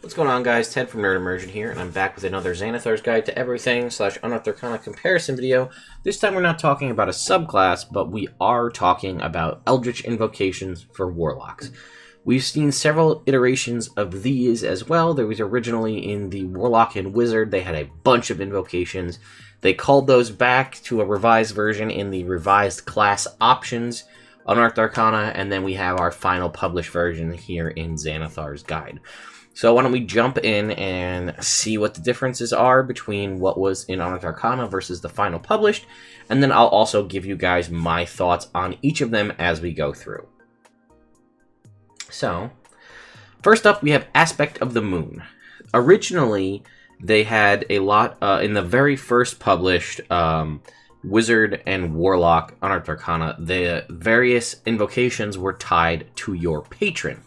What's going on, guys? Ted from Nerd Immersion here, and I'm back with another Xanathar's Guide to Everything / Unearthed Arcana comparison video. This time we're not talking about a subclass, but we are talking about Eldritch Invocations for Warlocks. We've seen several iterations of these as well. There was originally in the Warlock and Wizard, they had a bunch of invocations. They called those back to a revised version in the revised class options, Unearthed Arcana, and then we have our final published version here in Xanathar's Guide. So why don't we jump in and see what the differences are between what was in Unearthed Arcana versus the final published, and then I'll also give you guys my thoughts on each of them as we go through. So, first up we have Aspect of the Moon. Originally, they had a lot, in the very first published Wizard and Warlock Unearthed Arcana, the various invocations were tied to your patron.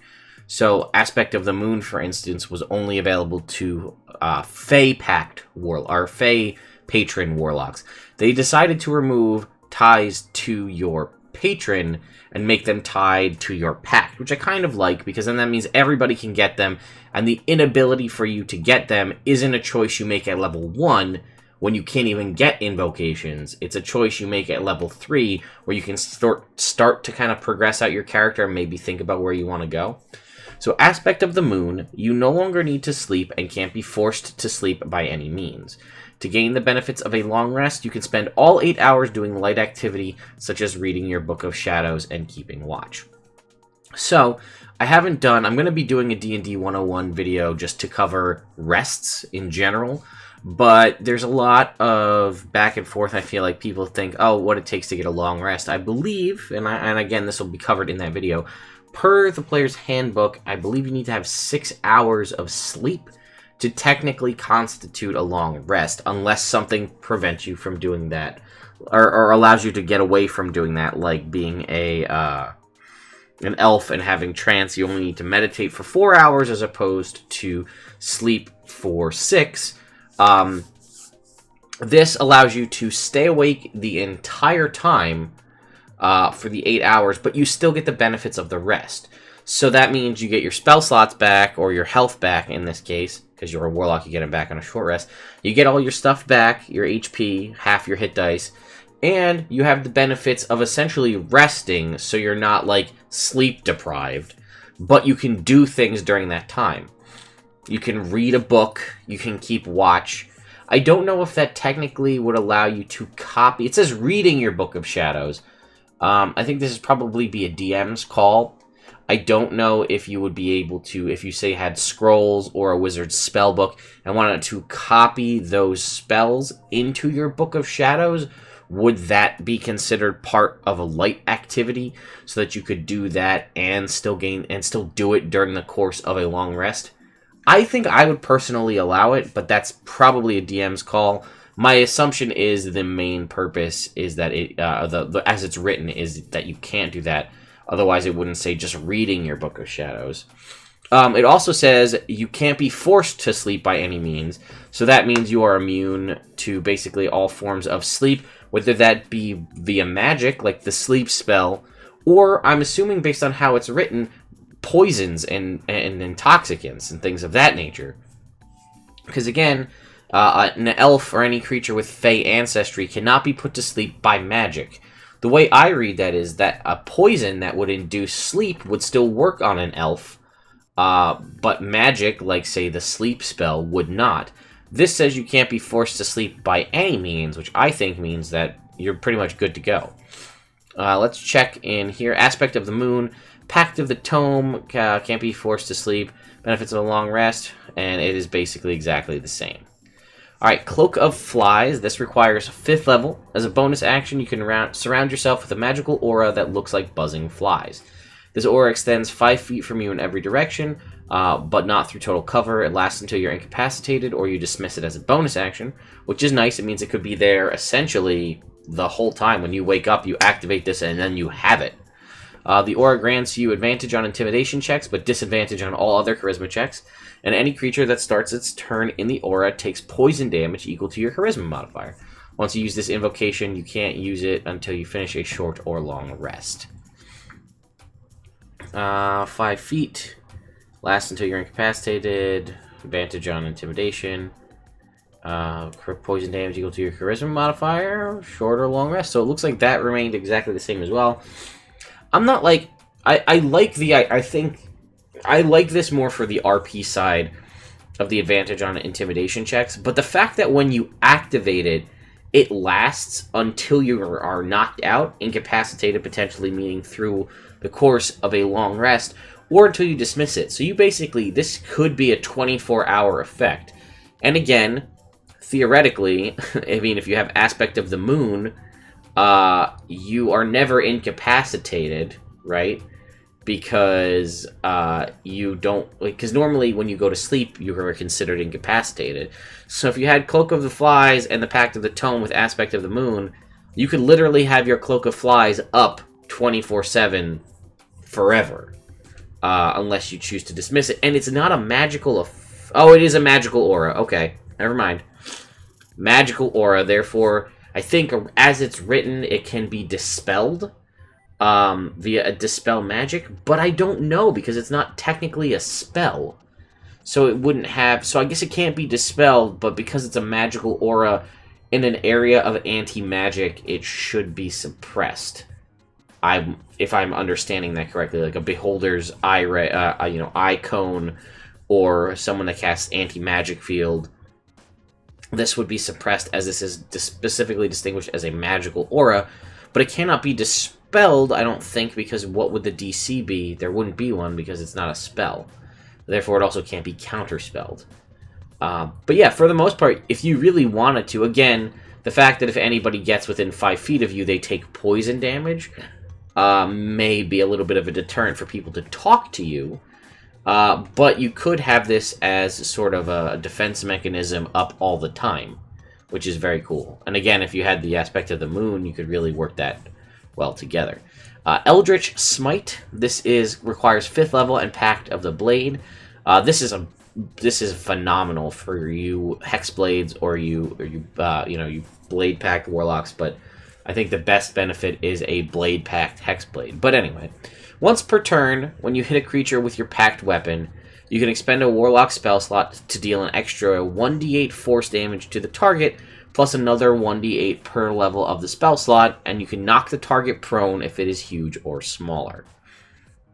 So, Aspect of the Moon, for instance, was only available to Fey Pact or Fey Patron Warlocks. They decided to remove ties to your patron and make them tied to your pact, which I kind of like, because then that means everybody can get them, and the inability for you to get them isn't a choice you make at level 1, when you can't even get invocations. It's a choice you make at level 3, where you can start to kind of progress out your character and maybe think about where you want to go. So, Aspect of the Moon, you no longer need to sleep and can't be forced to sleep by any means. To gain the benefits of a long rest, you can spend all 8 hours doing light activity, such as reading your Book of Shadows and keeping watch. So, I'm going to be doing a D&D 101 video just to cover rests in general, but there's a lot of back and forth. I feel like people think, oh, what it takes to get a long rest. I believe, and again, this will be covered in that video, per the player's handbook, I believe you need to have 6 hours of sleep to technically constitute a long rest, unless something prevents you from doing that, or allows you to get away from doing that, like being an elf and having trance. You only need to meditate for 4 hours as opposed to sleep for 6. This allows you to stay awake the entire time for the 8 hours, but you still get the benefits of the rest. So that means you get your spell slots back, or your health back in this case, because you're a warlock, you get it back on a short rest. You get all your stuff back, your HP, half your hit dice, and you have the benefits of essentially resting, so you're not, like, sleep deprived, but you can do things during that time. You can read a book, you can keep watch. I don't know if that technically would allow you to copy. It says reading your Book of Shadows. I think this is probably be a DM's call. I don't know if you would be able to, if you say had scrolls or a wizard's spell book and wanted to copy those spells into your Book of Shadows, would that be considered part of a light activity so that you could do that and still do it during the course of a long rest? I think I would personally allow it, but that's probably a DM's call. My assumption is the main purpose is that it, as it's written, is that you can't do that. Otherwise, it wouldn't say just reading your Book of Shadows. It also says you can't be forced to sleep by any means. So that means you are immune to basically all forms of sleep, whether that be via magic, like the sleep spell, or I'm assuming based on how it's written, poisons and intoxicants and things of that nature. Because again, an elf or any creature with Fey ancestry cannot be put to sleep by magic. The way I read that is that a poison that would induce sleep would still work on an elf, but magic, like say the sleep spell, would not. This says you can't be forced to sleep by any means, which I think means that you're pretty much good to go. Let's check in here. Aspect of the Moon, Pact of the Tome, can't be forced to sleep, benefits of a long rest, and it is basically exactly the same. Alright, Cloak of Flies. This requires 5th level. As a bonus action, you can surround yourself with a magical aura that looks like buzzing flies. This aura extends 5 feet from you in every direction, but not through total cover. It lasts until you're incapacitated or you dismiss it as a bonus action, which is nice. It means it could be there essentially the whole time. When you wake up, you activate this and then you have it. The aura grants you advantage on intimidation checks, but disadvantage on all other charisma checks. And any creature that starts its turn in the aura takes poison damage equal to your charisma modifier. Once you use this invocation, you can't use it until you finish a short or long rest. 5 feet. Lasts until you're incapacitated. Advantage on intimidation. Poison damage equal to your charisma modifier. Short or long rest. So it looks like that remained exactly the same as well. I'm not like... I like the... I think... I like this more for the RP side of the advantage on intimidation checks. But the fact that when you activate it, it lasts until you are knocked out, incapacitated, potentially meaning through the course of a long rest, or until you dismiss it. So you basically... This could be a 24-hour effect. And again... Theoretically, I mean, if you have Aspect of the Moon, you are never incapacitated, right? Because you don't... Because normally when you go to sleep, you are considered incapacitated. So if you had Cloak of the Flies and the Pact of the Tome with Aspect of the Moon, you could literally have your Cloak of Flies up 24/7 forever. Unless you choose to dismiss it. And it's not a magical... Oh, it is a magical aura. Okay, never mind. Magical aura, therefore, I think as it's written, it can be dispelled via a dispel magic, but I don't know because it's not technically a spell. So it wouldn't have... So I guess it can't be dispelled, but because it's a magical aura in an area of anti-magic, it should be suppressed. If I'm understanding that correctly, like a Beholder's eye cone, or someone that casts anti-magic field. This would be suppressed as this is specifically distinguished as a magical aura, but it cannot be dispelled, I don't think, because what would the DC be? There wouldn't be one because it's not a spell. Therefore, it also can't be counterspelled. But yeah, for the most part, if you really wanted to, again, the fact that if anybody gets within 5 feet of you, they take poison damage, may be a little bit of a deterrent for people to talk to you. But you could have this as sort of a defense mechanism up all the time, which is very cool. And again, if you had the Aspect of the Moon, you could really work that well together. Eldritch Smite. This requires 5th level and Pact of the Blade. This is phenomenal for you Hexblades or you Blade Pact Warlocks. But I think the best benefit is a Blade Pact Hexblade. But anyway. Once per turn, when you hit a creature with your Pact Weapon, you can expend a Warlock spell slot to deal an extra 1d8 force damage to the target, plus another 1d8 per level of the spell slot, and you can knock the target prone if it is huge or smaller.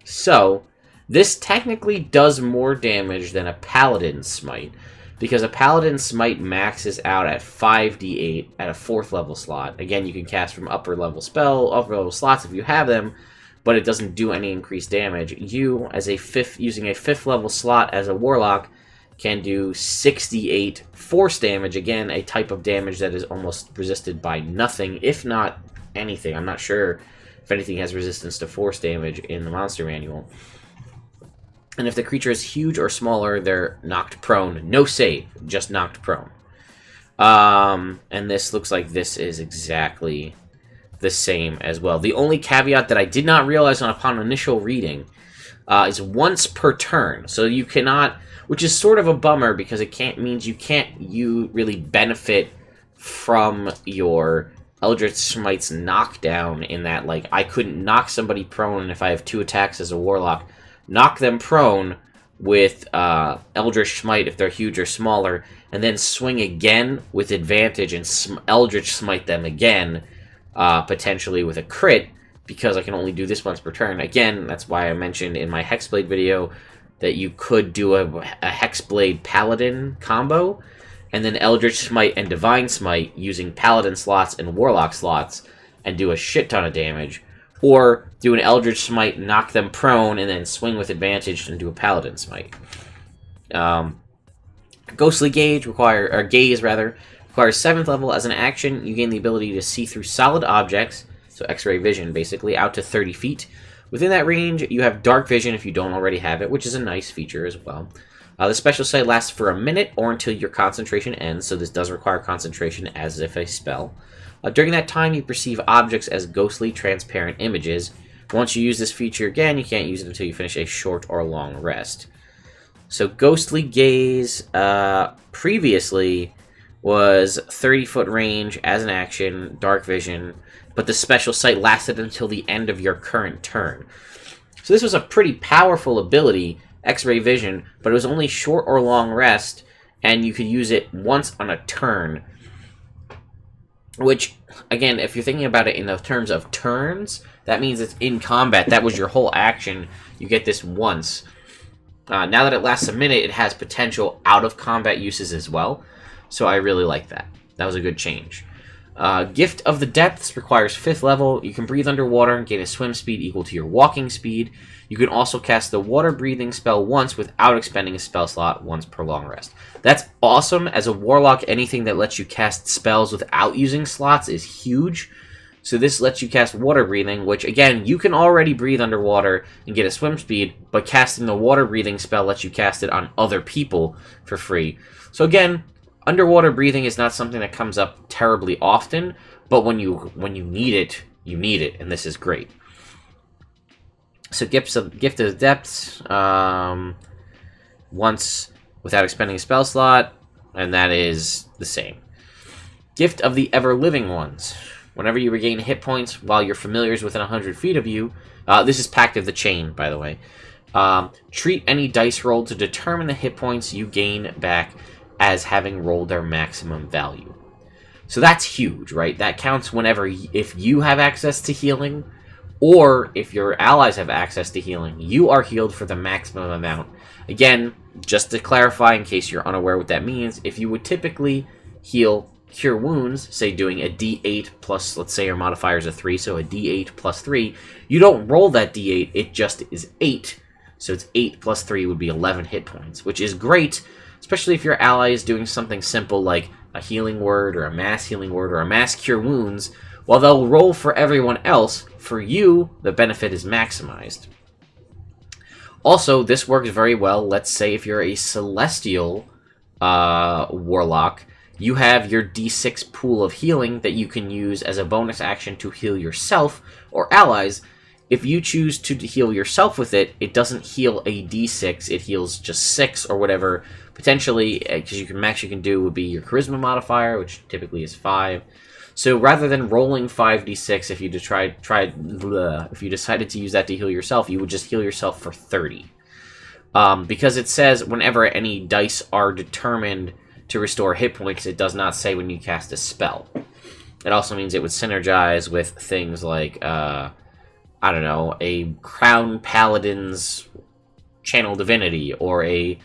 So, this technically does more damage than a Paladin Smite, because a Paladin Smite maxes out at 5d8 at a 4th level slot. Again, you can cast from upper level slots if you have them, but it doesn't do any increased damage. You, as using a 5th level slot as a Warlock, can do 68 force damage. Again, a type of damage that is almost resisted by nothing, if not anything. I'm not sure if anything has resistance to force damage in the monster manual. And if the creature is huge or smaller, they're knocked prone. No save, just knocked prone. And this looks like this is exactly the same as well. The only caveat that I did not realize upon initial reading is once per turn. So you cannot, which is sort of a bummer because it means you can't really benefit from your Eldritch Smite's knockdown in that, like, I couldn't knock somebody prone, and if I have 2 attacks as a Warlock, knock them prone with Eldritch Smite if they're huge or smaller, and then swing again with advantage and Eldritch Smite them again, potentially with a crit, because I can only do this once per turn. Again, that's why I mentioned in my Hexblade video that you could do a Hexblade Paladin combo, and then Eldritch Smite and Divine Smite using Paladin slots and Warlock slots, and do a shit ton of damage. Or do an Eldritch Smite, knock them prone, and then swing with advantage and do a Paladin Smite. Ghostly Gaze requires 7th level. As an action, you gain the ability to see through solid objects, so X-ray vision basically, out to 30 feet. Within that range, you have dark vision if you don't already have it, which is a nice feature as well. The special sight lasts for a minute or until your concentration ends, so this does require concentration as if a spell. During that time, you perceive objects as ghostly, transparent images. Once you use this feature again, you can't use it until you finish a short or long rest. So Ghostly Gaze previously was 30-foot range as an action, dark vision, but the special sight lasted until the end of your current turn. So this was a pretty powerful ability X-ray vision, but it was only short or long rest, and you could use it once on a turn. Which, again, if you're thinking about it in the terms of turns, that means it's in combat. That was your whole action. You get this once. Now that it lasts a minute, it has potential out-of-combat uses as well. So I really like that. That was a good change. Gift of the Depths requires 5th level. You can breathe underwater and gain a swim speed equal to your walking speed. You can also cast the water breathing spell once without expending a spell slot once per long rest. That's awesome. As a warlock, anything that lets you cast spells without using slots is huge. So this lets you cast water breathing, which again, you can already breathe underwater and get a swim speed, but casting the water breathing spell lets you cast it on other people for free. So again, underwater breathing is not something that comes up terribly often, but when you need it, you need it, and this is great. So Gift of the Depths, once without expending a spell slot, and that is the same. Gift of the Ever-Living Ones. Whenever you regain hit points while your familiar is within 100 feet of you, this is Pact of the Chain, by the way, treat any dice roll to determine the hit points you gain back as having rolled their maximum value. So that's huge, right? That counts whenever, if you have access to healing, or if your allies have access to healing, you are healed for the maximum amount. Again, just to clarify in case you're unaware what that means, if you would typically heal Cure Wounds, say doing a d8 plus, let's say your modifier is a 3, so a d8 plus 3, you don't roll that d8, it just is 8. So it's 8 plus 3 would be 11 hit points, which is great, especially if your ally is doing something simple like a healing word or a mass healing word or a mass cure wounds. While they'll roll for everyone else, for you, the benefit is maximized. Also, this works very well, let's say if you're a Celestial Warlock, you have your d6 pool of healing that you can use as a bonus action to heal yourself or allies. If you choose to heal yourself with it, it doesn't heal a d6, it heals just 6 or whatever. Potentially, because max you can do would be your Charisma modifier, which typically is 5. So rather than rolling 5d6, if you if you decided to use that to heal yourself, you would just heal yourself for 30. Because it says whenever any dice are determined to restore hit points, it does not say when you cast a spell. It also means it would synergize with things like, I don't know, a Crown Paladin's Channel Divinity, or a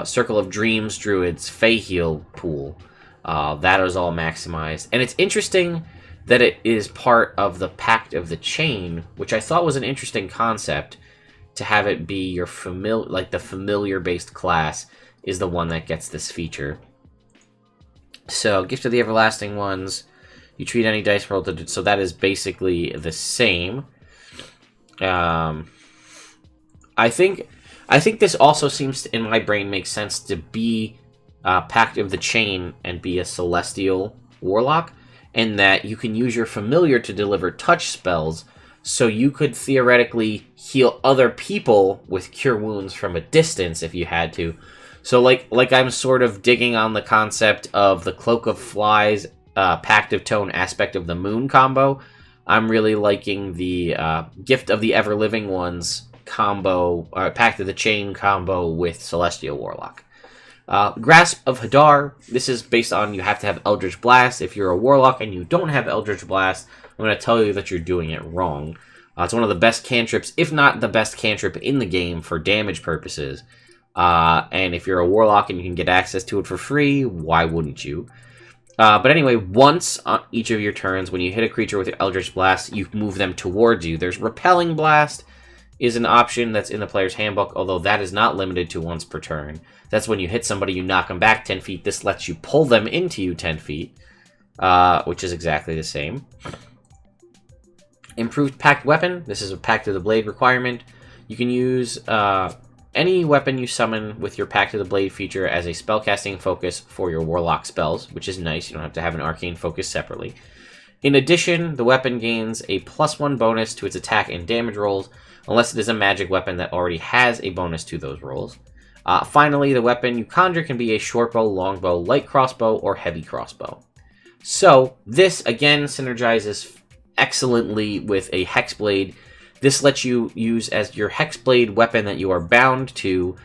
Circle of Dreams Druid's Fey Heal pool. That is all maximized. And it's interesting that it is part of the Pact of the Chain, which I thought was an interesting concept, to have it be your the familiar-based class is the one that gets this feature. So, Gift of the Everlasting Ones, you treat any dice roll to... So that is basically the same. I think this also seems to, in my brain, make sense to be Pact of the Chain and be a Celestial Warlock, in that you can use your familiar to deliver touch spells, so you could theoretically heal other people with Cure Wounds from a distance if you had to. So like I'm sort of digging on the concept of the Cloak of Flies, Pact of Tone aspect of the Moon combo. I'm really liking the Gift of the Ever-Living Ones combo, Pact of the Chain combo with Celestial Warlock. Grasp of Hadar, this is based on you have to have Eldritch Blast. If you're a Warlock and you don't have Eldritch Blast, I'm going to tell you that you're doing it wrong. It's one of the best cantrips, if not the best cantrip in the game for damage purposes. And if you're a Warlock and you can get access to it for free, why wouldn't you? But anyway, once on each of your turns, when you hit a creature with your Eldritch Blast, you move them towards you. There's Repelling Blast is an option that's in the player's handbook, although that is not limited to once per turn. That's when you hit somebody, you knock them back 10 feet. This lets you pull them into you 10 feet, which is exactly the same. Improved Pact Weapon. This is a Pact of the Blade requirement. You can use any weapon you summon with your Pact of the Blade feature as a spellcasting focus for your Warlock spells, which is nice. You don't have to have an arcane focus separately. In addition, the weapon gains a +1 bonus to its attack and damage rolls, unless it is a magic weapon that already has a bonus to those rolls. Finally, the weapon you conjure can be a shortbow, longbow, light crossbow, or heavy crossbow. So, this again synergizes excellently with a Hexblade This lets you use as your Hexblade weapon that you are bound to.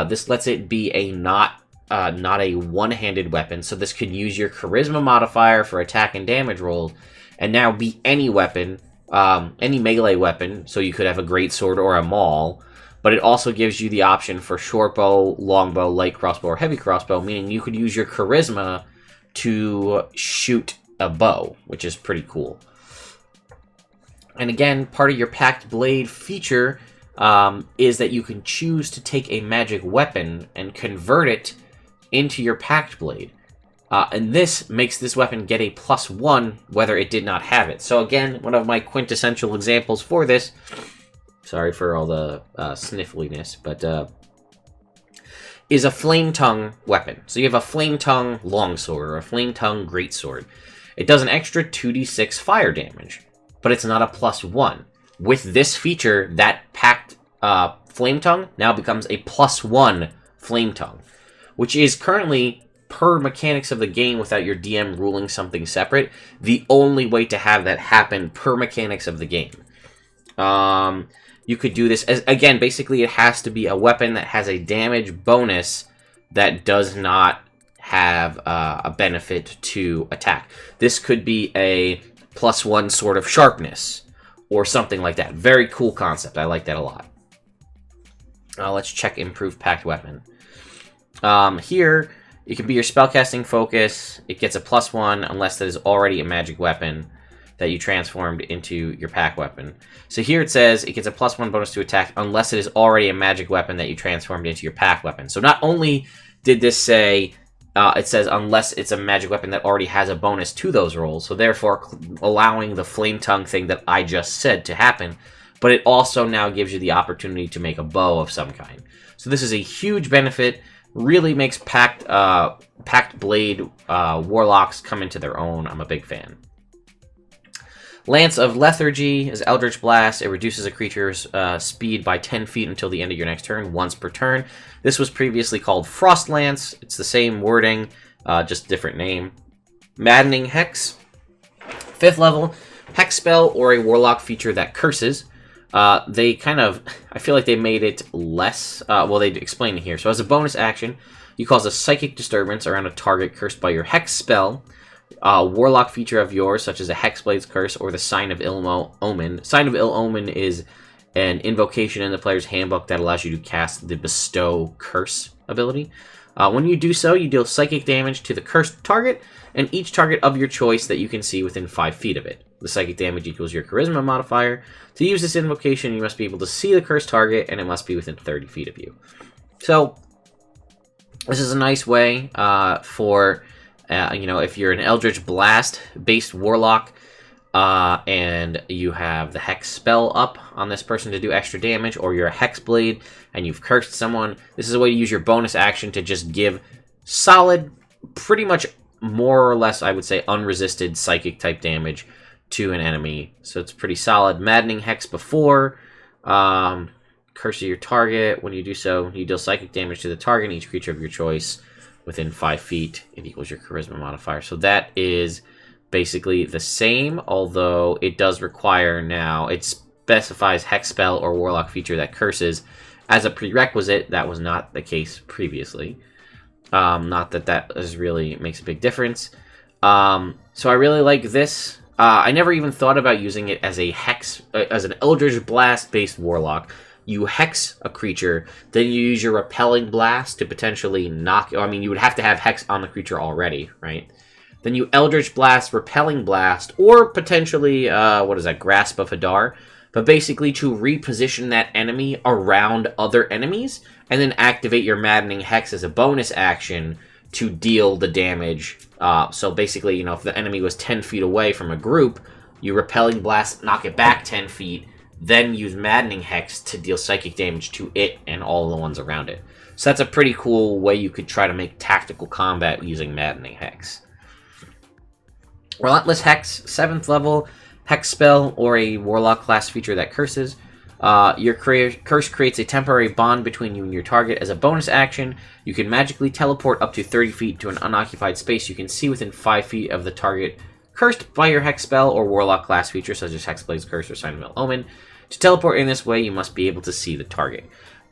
This lets it be a not a one-handed weapon, so this could use your Charisma modifier for attack and damage rolls, and now be any weapon, any melee weapon, so you could have a greatsword or a maul, but it also gives you the option for short bow, long bow, light crossbow, or heavy crossbow, meaning you could use your Charisma to shoot a bow, which is pretty cool. And again, part of your Pact Blade feature is that you can choose to take a magic weapon and convert it into your Pact Blade. And this makes this weapon get a +1 whether it did not have it. So again, one of my quintessential examples for this, sorry for all the sniffliness, but is a Flame Tongue weapon. So you have a Flame Tongue longsword or a Flame Tongue greatsword. It does an extra 2d6 fire damage, but it's not a +1. With this feature, that Pact Flame Tongue now becomes a +1 Flame Tongue, which is currently, per mechanics of the game without your DM ruling something separate, the only way to have that happen per mechanics of the game. You could do this, as again, basically it has to be a weapon that has a damage bonus that does not have a benefit to attack. This could be a +1 Sword of Sharpness, or something like that. Very cool concept. I like that a lot. Let's check Improved Pact Weapon. Here, it can be your spellcasting focus. It gets a +1 unless that is already a magic weapon that you transformed into your Pact Weapon. So here it says it gets a +1 bonus to attack unless it is already a magic weapon that you transformed into your Pact Weapon. So not only did this say, it says unless it's a magic weapon that already has a bonus to those rolls, so therefore allowing the Flame Tongue thing that I just said to happen, but it also now gives you the opportunity to make a bow of some kind. So this is a huge benefit, really makes Pact Blade Warlocks come into their own. I'm a big fan. Lance of Lethargy is Eldritch Blast. It reduces a creature's speed by 10 feet until the end of your next turn, once per turn. This was previously called Frost Lance. It's the same wording, just different name. Maddening Hex. 5th level, Hex spell or a Warlock feature that curses. They kind of, I feel like they made it less, well, they explain it here. So as a bonus action, you cause a psychic disturbance around a target cursed by your Hex spell. Warlock feature of yours, such as a Hexblade's Curse or the Sign of Ill Omen. Sign of Ill Omen is an invocation in the player's handbook that allows you to cast the Bestow Curse ability. When you do so, you deal psychic damage to the cursed target and each target of your choice that you can see within 5 feet of it. The psychic damage equals your Charisma modifier. To use this invocation, you must be able to see the cursed target and it must be within 30 feet of you. So, this is a nice way for... if you're an Eldritch Blast-based Warlock, and you have the Hex spell up on this person to do extra damage, or you're a Hexblade and you've cursed someone, this is a way to use your bonus action to just give solid, pretty much more or less, I would say, unresisted psychic-type damage to an enemy. So it's pretty solid. Maddening Hex before, curse your target. When you do so, you deal psychic damage to the target and each creature of your choice within 5 feet. It equals your Charisma modifier. So that is basically the same, although it does require now, it specifies Hex spell or Warlock feature that curses as a prerequisite. That was not the case previously. Not that that is really makes a big difference. So I really like this. I never even thought about using it as a Hex, as an Eldritch Blast based Warlock. You Hex a creature, then you use your Repelling Blast to potentially knock... I mean, you would have to have Hex on the creature already, right? Then you Eldritch Blast, Repelling Blast, or potentially, what is that, Grasp of Hadar. But basically to reposition that enemy around other enemies, and then activate your Maddening Hex as a bonus action to deal the damage. So basically, if the enemy was 10 feet away from a group, you Repelling Blast, knock it back 10 feet, then use Maddening Hex to deal psychic damage to it and all the ones around it. So that's a pretty cool way you could try to make tactical combat using Maddening Hex. Relentless Hex, 7th level, Hex spell or a Warlock class feature that curses. Your curse creates a temporary bond between you and your target. As a bonus action, you can magically teleport up to 30 feet to an unoccupied space you can see within 5 feet of the target cursed by your Hex spell or Warlock class feature, such as Hexblade's Curse or Sign of Ill Omen. To teleport in this way, you must be able to see the target.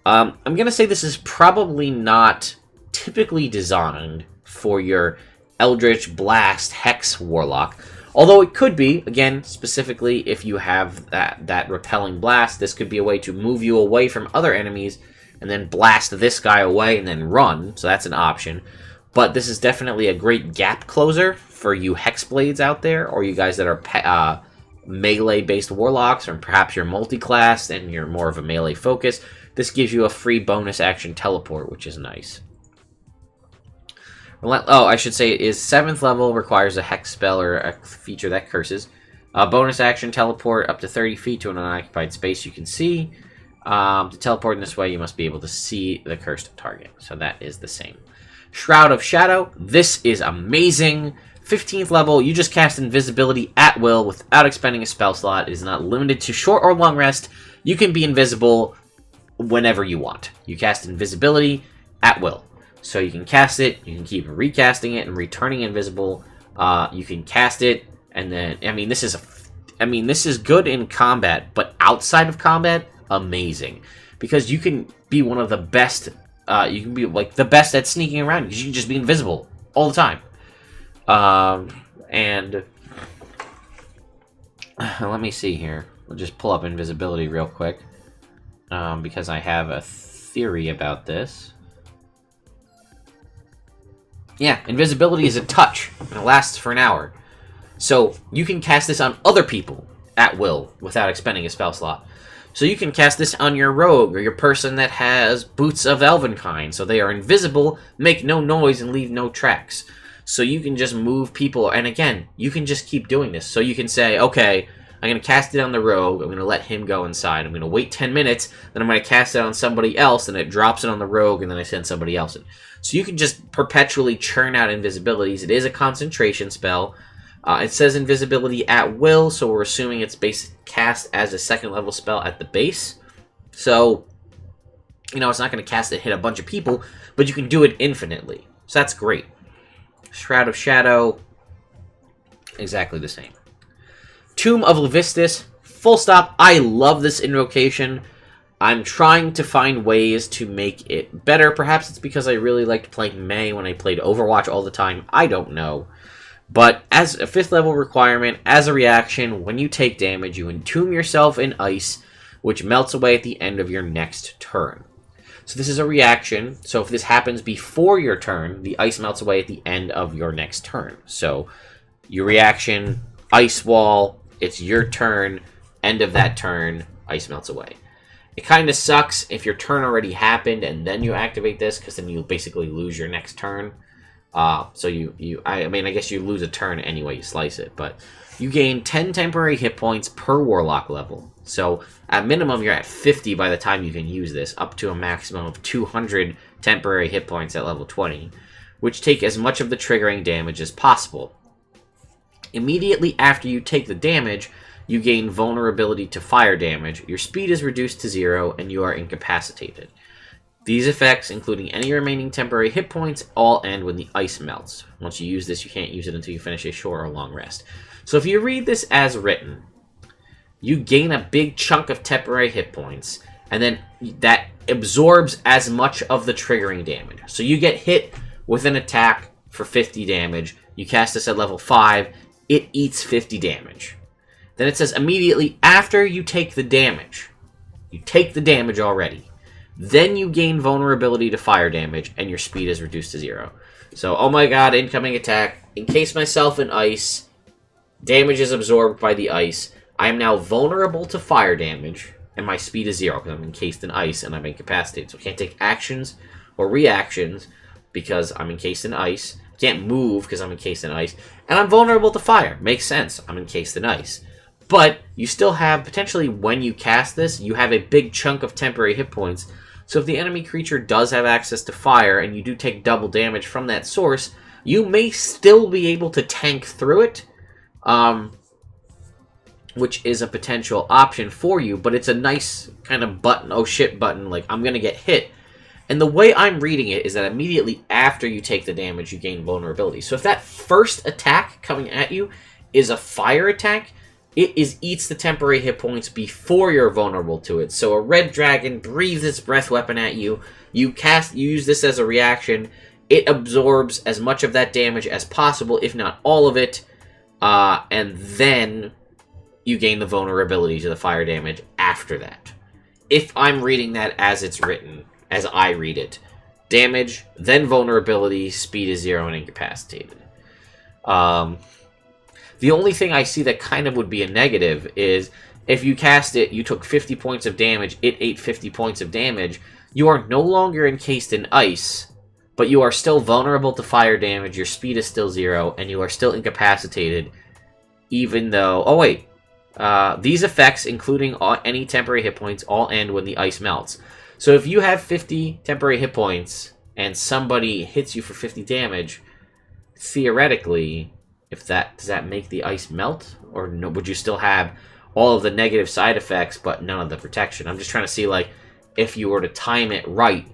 I'm going to say this is probably not typically designed for your Eldritch Blast Hex Warlock. Although it could be, again, specifically if you have that Repelling Blast, this could be a way to move you away from other enemies and then blast this guy away and then run. So that's an option. But this is definitely a great gap closer for you Hexblades out there, or you guys that are melee-based Warlocks, or perhaps you're multi-class and you're more of a melee focus. This gives you a free bonus action teleport, which is nice. Oh, I should say it is 7th level, requires a Hex spell or a feature that curses. Bonus action teleport up to 30 feet to an unoccupied space you can see. To teleport in this way, you must be able to see the cursed target. So that is the same. Shroud of Shadow. This is amazing. 15th level, you just cast Invisibility at will without expending a spell slot. It is not limited to short or long rest. You can be invisible whenever you want. You cast Invisibility at will. So you can cast it, you can keep recasting it and returning invisible. You can cast it, and then this is good in combat, but outside of combat, amazing, because you can be one of the best. You can be like the best at sneaking around because you can just be invisible all the time. And let me see here. We'll just pull up invisibility real quick, because I have a theory about this. Yeah, invisibility is a touch, and it lasts for an hour. So you can cast this on other people at will without expending a spell slot. So you can cast this on your rogue or your person that has Boots of Elvenkind, so they are invisible, make no noise, and leave no tracks. So you can just move people, and again, you can just keep doing this. So you can say, okay, I'm going to cast it on the rogue, I'm going to let him go inside, I'm going to wait 10 minutes, then I'm going to cast it on somebody else, and it drops it on the rogue, and then I send somebody else in. So you can just perpetually churn out invisibilities. It is a concentration spell. It says invisibility at will, so we're assuming it's cast as a 2nd level spell at the base. So, it's not going to cast it, hit a bunch of people, but you can do it infinitely. So that's great. Shroud of Shadow, exactly the same. Tomb of Levistus, full stop. I love this invocation. I'm trying to find ways to make it better. Perhaps it's because I really liked playing May when I played Overwatch all the time. I don't know. But as a 5th level requirement, as a reaction, when you take damage, you entomb yourself in ice, which melts away at the end of your next turn. So this is a reaction. So if this happens before your turn, the ice melts away at the end of your next turn. So your reaction, ice wall, it's your turn, end of that turn, ice melts away. It kind of sucks if your turn already happened and then you activate this, because then you basically lose your next turn. So I guess you lose a turn anyway you slice it, but you gain 10 temporary hit points per Warlock level. So at minimum you're at 50 by the time you can use this, up to a maximum of 200 temporary hit points at level 20, which take as much of the triggering damage as possible. Immediately after you take the damage, you gain vulnerability to fire damage, your speed is reduced to 0, and you are incapacitated. These effects, including any remaining temporary hit points, all end when the ice melts. Once you use this, you can't use it until you finish a short or long rest. So if you read this as written, you gain a big chunk of temporary hit points, and then that absorbs as much of the triggering damage. So you get hit with an attack for 50 damage, you cast this at level 5, it eats 50 damage. Then it says immediately after you take the damage, you take the damage already, then you gain vulnerability to fire damage, and your speed is reduced to 0. So, oh my god, incoming attack, encase myself in ice, damage is absorbed by the ice, I am now vulnerable to fire damage, and my speed is 0, because I'm encased in ice, and I'm incapacitated. So I can't take actions or reactions, because I'm encased in ice, I can't move, because I'm encased in ice, and I'm vulnerable to fire. Makes sense, I'm encased in ice. But you still have, potentially when you cast this, you have a big chunk of temporary hit points. So if the enemy creature does have access to fire, and you do take double damage from that source, you may still be able to tank through it, which is a potential option for you, but it's a nice kind of button, oh shit button, like I'm going to get hit. And the way I'm reading it is that immediately after you take the damage, you gain vulnerability. So if that first attack coming at you is a fire attack, it eats the temporary hit points before you're vulnerable to it. So a red dragon breathes its breath weapon at you. You use this as a reaction. It absorbs as much of that damage as possible, if not all of it. And then you gain the vulnerability to the fire damage after that. If I'm reading that as it's written, as I read it. Damage, then vulnerability, speed is 0, and incapacitated. The only thing I see that kind of would be a negative is if you cast it, you took 50 points of damage, it ate 50 points of damage, you are no longer encased in ice, but you are still vulnerable to fire damage, your speed is still 0, and you are still incapacitated, even though... Oh, wait. These effects, including any temporary hit points, all end when the ice melts. So if you have 50 temporary hit points, and somebody hits you for 50 damage, theoretically... does that make the ice melt? Or no, would you still have all of the negative side effects, but none of the protection? I'm just trying to see, like, if you were to time it right,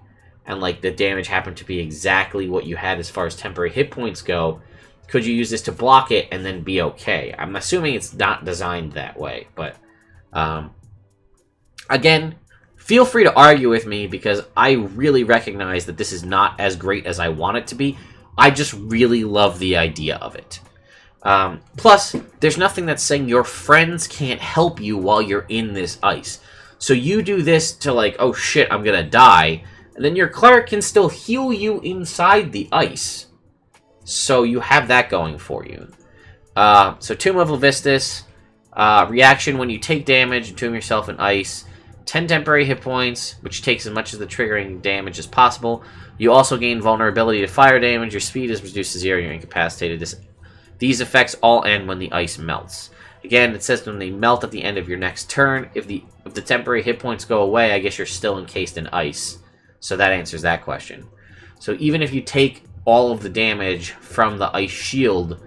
and, like, the damage happened to be exactly what you had as far as temporary hit points go, could you use this to block it and then be okay? I'm assuming it's not designed that way, but, again, feel free to argue with me, because I really recognize that this is not as great as I want it to be. I just really love the idea of it. Plus, there's nothing that's saying your friends can't help you while you're in this ice. So you do this to, like, oh shit, I'm gonna die, and then your cleric can still heal you inside the ice. So you have that going for you. So Tomb of Levistus, reaction when you take damage, entomb yourself in ice, 10 temporary hit points, which takes as much of the triggering damage as possible. You also gain vulnerability to fire damage, your speed is reduced to 0, you're incapacitated. These effects all end when the ice melts. Again, it says when they melt at the end of your next turn. If the temporary hit points go away, I guess you're still encased in ice. So that answers that question. So even if you take all of the damage from the ice shield,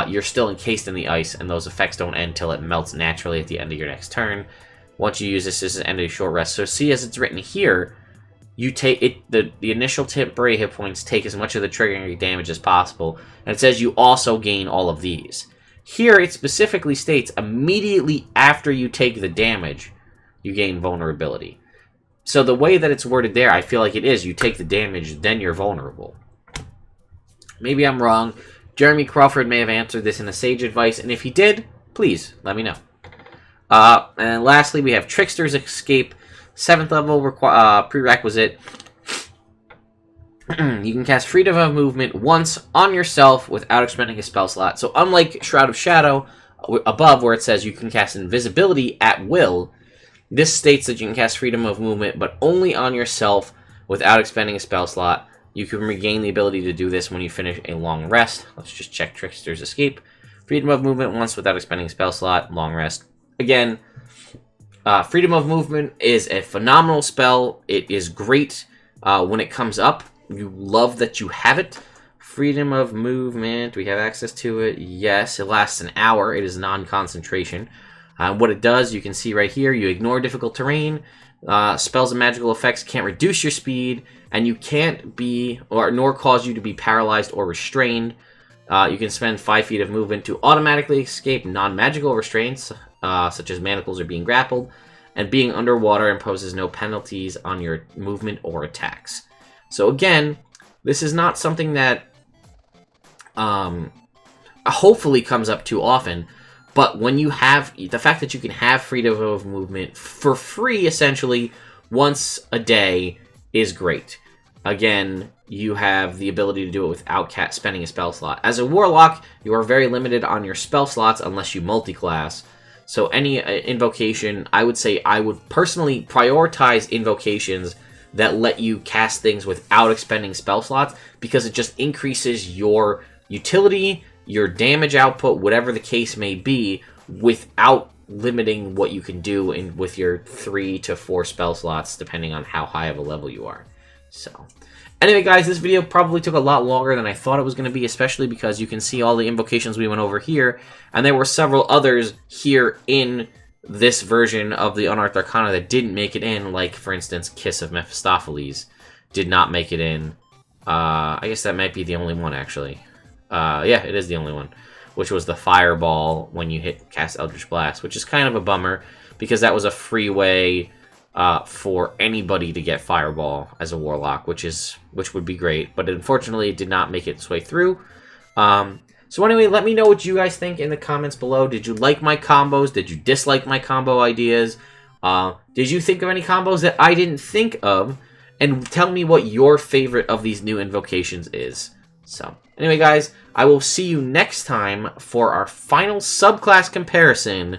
you're still encased in the ice, and those effects don't end until it melts naturally at the end of your next turn. Once you use this is the end of your short rest. So see, as it's written here, you take it. The initial temporary hit points take as much of the triggering damage as possible, and it says you also gain all of these. Here, it specifically states immediately after you take the damage, you gain vulnerability. So the way that it's worded there, I feel like it is you take the damage, then you're vulnerable. Maybe I'm wrong. Jeremy Crawford may have answered this in a Sage Advice, and if he did, please let me know. And lastly, we have Tricksters Escape, 7th level prerequisite. You can cast Freedom of Movement once on yourself without expending a spell slot. So unlike Shroud of Shadow above, where it says you can cast Invisibility at will, this states that you can cast Freedom of Movement, but only on yourself without expending a spell slot. You can regain the ability to do this when you finish a long rest. Let's just check Trickster's Escape. Freedom of Movement once without expending a spell slot, long rest. Again, Freedom of Movement is a phenomenal spell. It is great when it comes up. You love that you have it. Freedom of Movement, do we have access to it? Yes, it lasts an hour. It is non-concentration. What it does, you can see right here, you ignore difficult terrain. Spells and magical effects can't reduce your speed, and you can't be, nor cause you to be paralyzed or restrained. You can spend 5 feet of movement to automatically escape non-magical restraints, such as manacles or being grappled, and being underwater imposes no penalties on your movement or attacks. So again, this is not something that hopefully comes up too often, but when you have the fact that you can have freedom of movement for free, essentially, once a day is great. Again, you have the ability to do it without spending a spell slot. As a Warlock, you are very limited on your spell slots unless you multi-class. So any invocation, I would say I would personally prioritize invocations that let you cast things without expending spell slots, because it just increases your utility, your damage output, whatever the case may be, without limiting what you can do with your 3 to 4 spell slots, depending on how high of a level you are. So, anyway, guys, this video probably took a lot longer than I thought it was going to be, especially because you can see all the invocations we went over here, and there were several others here in this version of the Unearthed Arcana that didn't make it in, like, for instance, Kiss of Mephistopheles did not make it in. I guess that might be the only one, actually. Yeah, it is the only one. which was the fireball when you cast Eldritch Blast, which is kind of a bummer because that was a free way for anybody to get fireball as a warlock, which would be great, but unfortunately it did not make its way through. So anyway, let me know what you guys think in the comments below. Did you like my combos? Did you dislike my combo ideas? Did you think of any combos that I didn't think of? And tell me what your favorite of these new invocations is. So anyway, guys, I will see you next time for our final subclass comparison,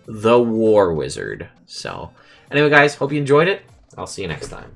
the War Wizard. So anyway, guys, hope you enjoyed it. I'll see you next time.